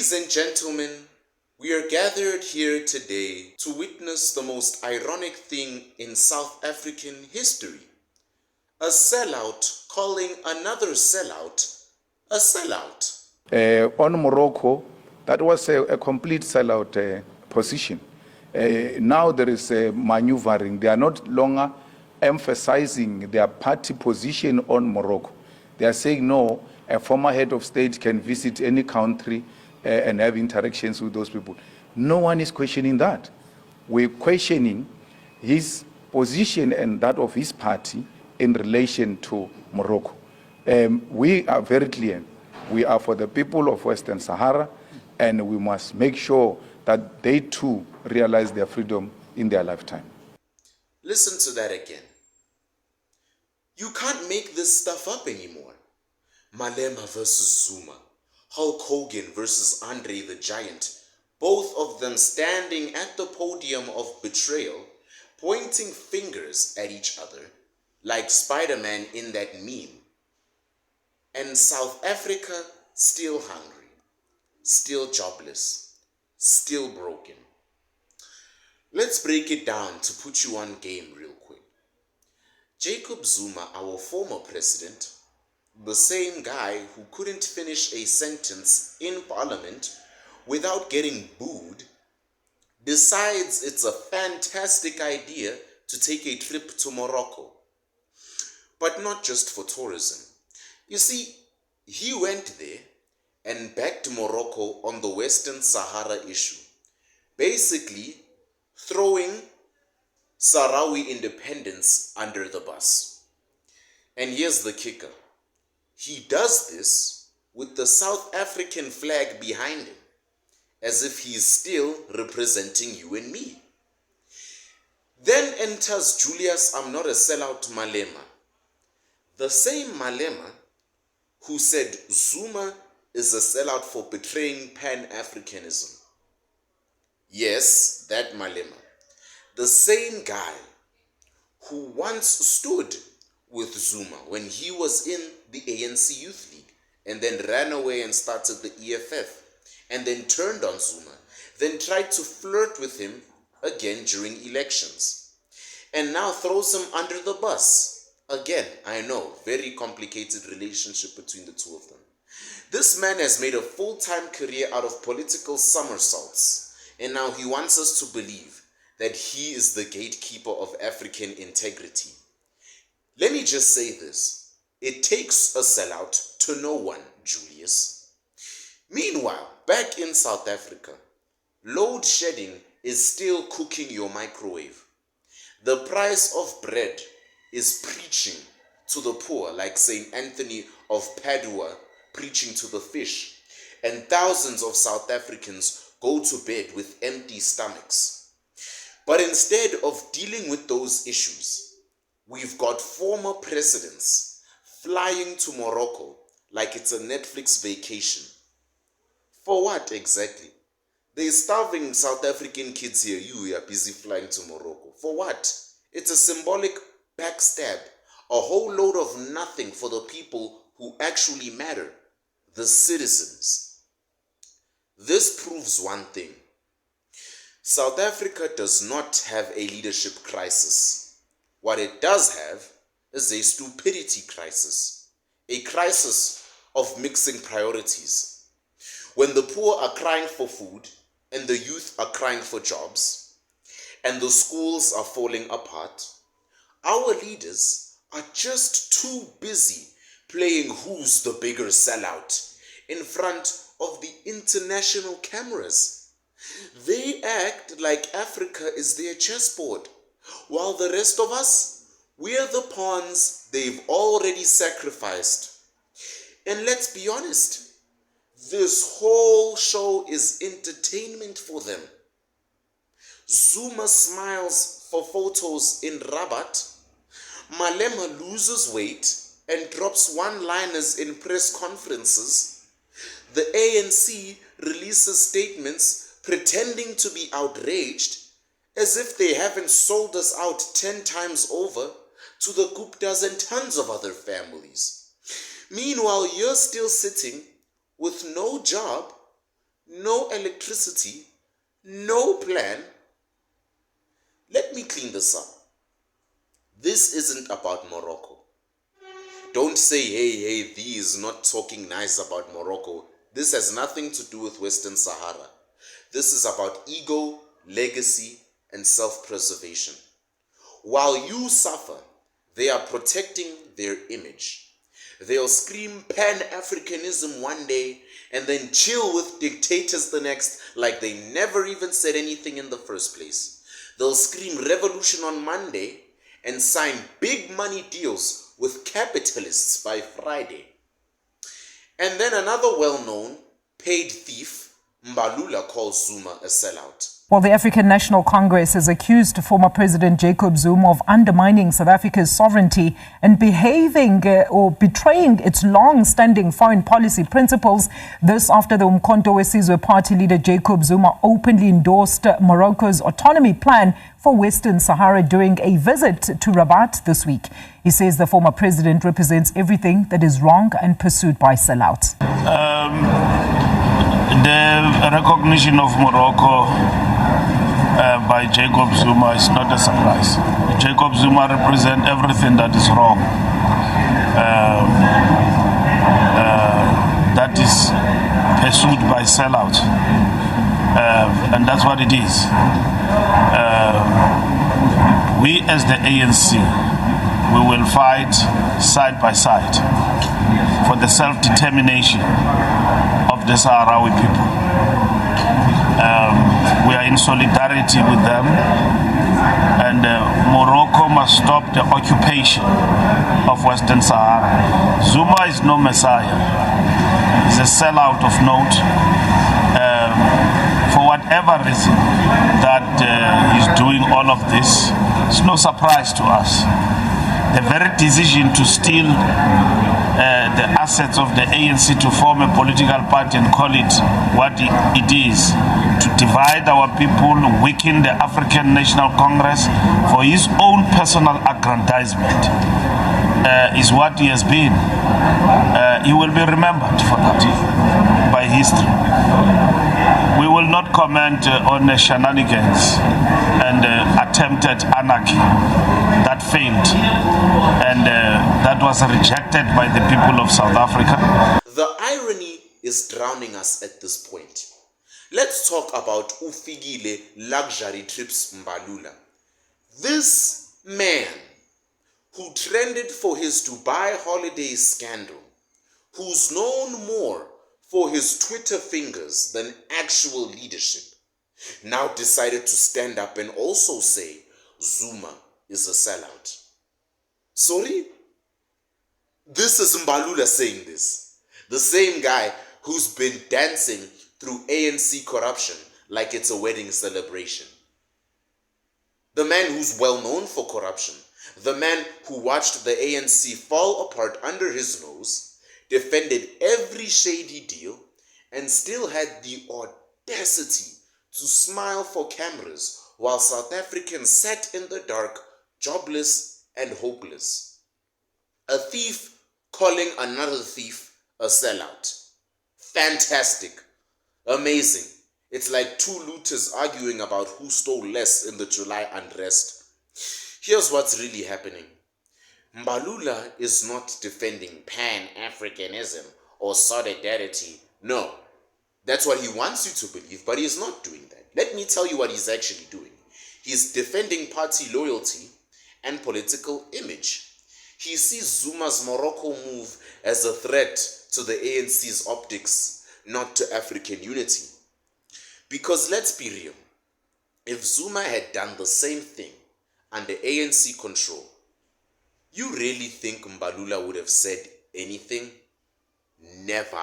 Ladies and gentlemen, we are gathered here today to witness the most ironic thing in South African history. A sellout calling another sellout a sellout. On Morocco, that was a complete sellout position. Now there is a maneuvering. They are not longer emphasizing their party position on Morocco. They are saying, no, a former head of state can visit any country and have interactions with those people. No one is questioning that. We're questioning his position and that of his party in relation to Morocco. We are very clear. We are for the people of Western Sahara, and we must make sure that they too realize their freedom in their lifetime. Listen to that again. You can't make this stuff up anymore. Malema versus Zuma, Hulk Hogan versus Andre the Giant, both of them standing at the podium of betrayal, pointing fingers at each other, like Spider-Man in that meme. And South Africa still hungry, still jobless, still broken. Let's break it down to put you on game real quick. Jacob Zuma, our former president, the same guy who couldn't finish a sentence in parliament without getting booed, decides it's a fantastic idea to take a trip to Morocco. But not just for tourism. You see, he went there and backed Morocco on the Western Sahara issue, basically throwing Sahrawi independence under the bus. And here's the kicker. He does this with the South African flag behind him, as if he's still representing you and me. Then enters Julius, I'm not a sellout, Malema. The same Malema who said Zuma is a sellout for betraying Pan-Africanism. Yes, that Malema. The same guy who once stood with Zuma when he was in the ANC Youth League and then ran away and started the EFF and then turned on Zuma, then tried to flirt with him again during elections and now throws him under the bus. Again, I know, very complicated relationship between the two of them. This man has made a full-time career out of political somersaults, and now he wants us to believe that he is the gatekeeper of African integrity. Let me just say this. It takes a sellout to know one, Julius. Meanwhile, back in South Africa, load shedding is still cooking your microwave. The price of bread is preaching to the poor, like St. Anthony of Padua preaching to the fish, and thousands of South Africans go to bed with empty stomachs. But instead of dealing with those issues, we've got former presidents flying to Morocco like it's a Netflix vacation. For what exactly? They're starving South African kids here. You are busy flying to Morocco. For what? It's a symbolic backstab, a whole load of nothing for the people who actually matter, the citizens. This proves one thing. South Africa does not have a leadership crisis. What it does have is a stupidity crisis, a crisis of mixing priorities. When the poor are crying for food and the youth are crying for jobs and the schools are falling apart, our leaders are just too busy playing who's the bigger sellout in front of the international cameras. They act like Africa is their chessboard, while the rest of us, we're the pawns they've already sacrificed. And let's be honest, this whole show is entertainment for them. Zuma smiles for photos in Rabat. Malema loses weight and drops one-liners in press conferences. The ANC releases statements pretending to be outraged, as if they haven't sold us out 10 times over to the Guptas and tons of other families. Meanwhile, you're still sitting with no job, no electricity, no plan. Let me clean this up. This isn't about Morocco. Don't say, hey, thee is not talking nice about Morocco. This has nothing to do with Western Sahara. This is about ego, legacy, and self-preservation. While you suffer, they are protecting their image. They'll scream Pan-Africanism one day and then chill with dictators the next, like they never even said anything in the first place. They'll scream revolution on Monday and sign big money deals with capitalists by Friday. And then another well-known paid thief, Mbalula, calls Zuma a sellout. Well, the African National Congress has accused former President Jacob Zuma of undermining South Africa's sovereignty and behaving or betraying its long-standing foreign policy principles. This after the Umkhonto weSizwe party leader Jacob Zuma openly endorsed Morocco's autonomy plan for Western Sahara during a visit to Rabat this week. He says the former president represents everything that is wrong and pursued by sellouts. The recognition of Morocco by Jacob Zuma is not a surprise. Jacob Zuma represents everything that is wrong. That is pursued by sellout. And that's what it is. We as the ANC, we will fight side by side for the self-determination of the Sahrawi people. We are in solidarity with them, and Morocco must stop the occupation of Western Sahara. Zuma is no messiah. He's a sellout of note. For whatever reason that he's doing all of this, it's no surprise to us. The very decision to steal the assets of the ANC to form a political party and call it what it is, to divide our people, weaken the African National Congress for his own personal aggrandizement, is what he has been. He will be remembered for that by history. We will not comment on the shenanigans and attempted anarchy that failed, and that was rejected by the people of South Africa. The irony is drowning us at this point. Let's talk about Fikile luxury trips Mbalula. This man who trended for his Dubai holiday scandal, who's known more for his Twitter fingers than actual leadership, now decided to stand up and also say Zuma is a sellout. Sorry? This is Mbalula saying this. The same guy who's been dancing through ANC corruption like it's a wedding celebration. The man who's well known for corruption. The man who watched the ANC fall apart under his nose, defended every shady deal, and still had the audacity to smile for cameras while South Africans sat in the dark, jobless and hopeless. A thief calling another thief a sellout. Fantastic. Amazing. It's like two looters arguing about who stole less in the July unrest. Here's what's really happening. Mbalula is not defending Pan-Africanism or solidarity. No. That's what he wants you to believe, but he's not doing that. Let me tell you what he's actually doing. He's defending party loyalty and political image. He sees Zuma's Morocco move as a threat to the ANC's optics, not to African unity. Because let's be real, if Zuma had done the same thing under ANC control, you really think Mbalula would have said anything? Never.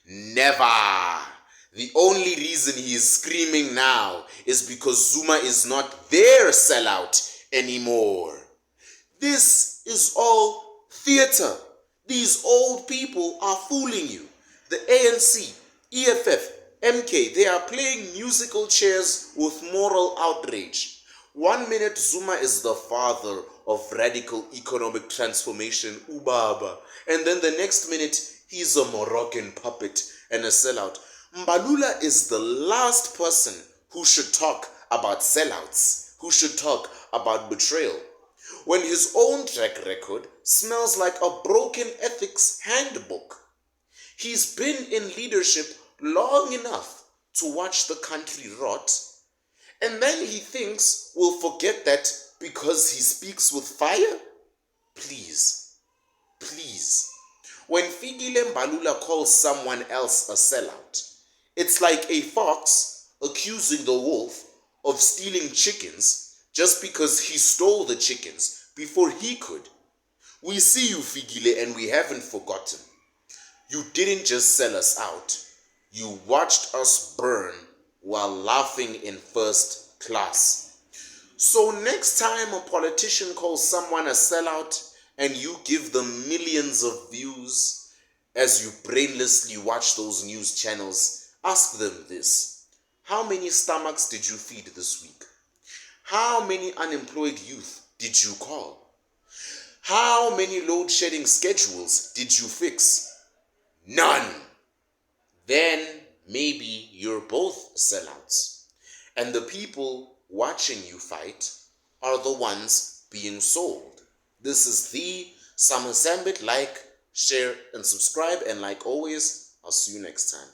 Never. The only reason he is screaming now is because Zuma is not their sellout anymore. This is all theater. These old people are fooling you. The ANC, EFF, MK, they are playing musical chairs with moral outrage. 1 minute Zuma is the father of radical economic transformation, Ubaba, and then the next minute he's a Moroccan puppet and a sellout. Mbalula is the last person who should talk about sellouts, who should talk about betrayal, when his own track record smells like a broken ethics handbook. He's been in leadership long enough to watch the country rot, and then he thinks we'll forget that because he speaks with fire? Please, please. When Fikile Mbalula calls someone else a sellout, it's like a fox accusing the wolf of stealing chickens just because he stole the chickens before he could. We see you, Fikile, and we haven't forgotten. You didn't just sell us out. You watched us burn while laughing in first class. So next time a politician calls someone a sellout and you give them millions of views as you brainlessly watch those news channels, ask them this: how many stomachs did you feed this week? How many unemployed youth did you call? How many load shedding schedules did you fix? None. Then maybe you're both sellouts. And the people watching you fight are the ones being sold. This is the Sambit. Like, share, and subscribe. And like always, I'll see you next time.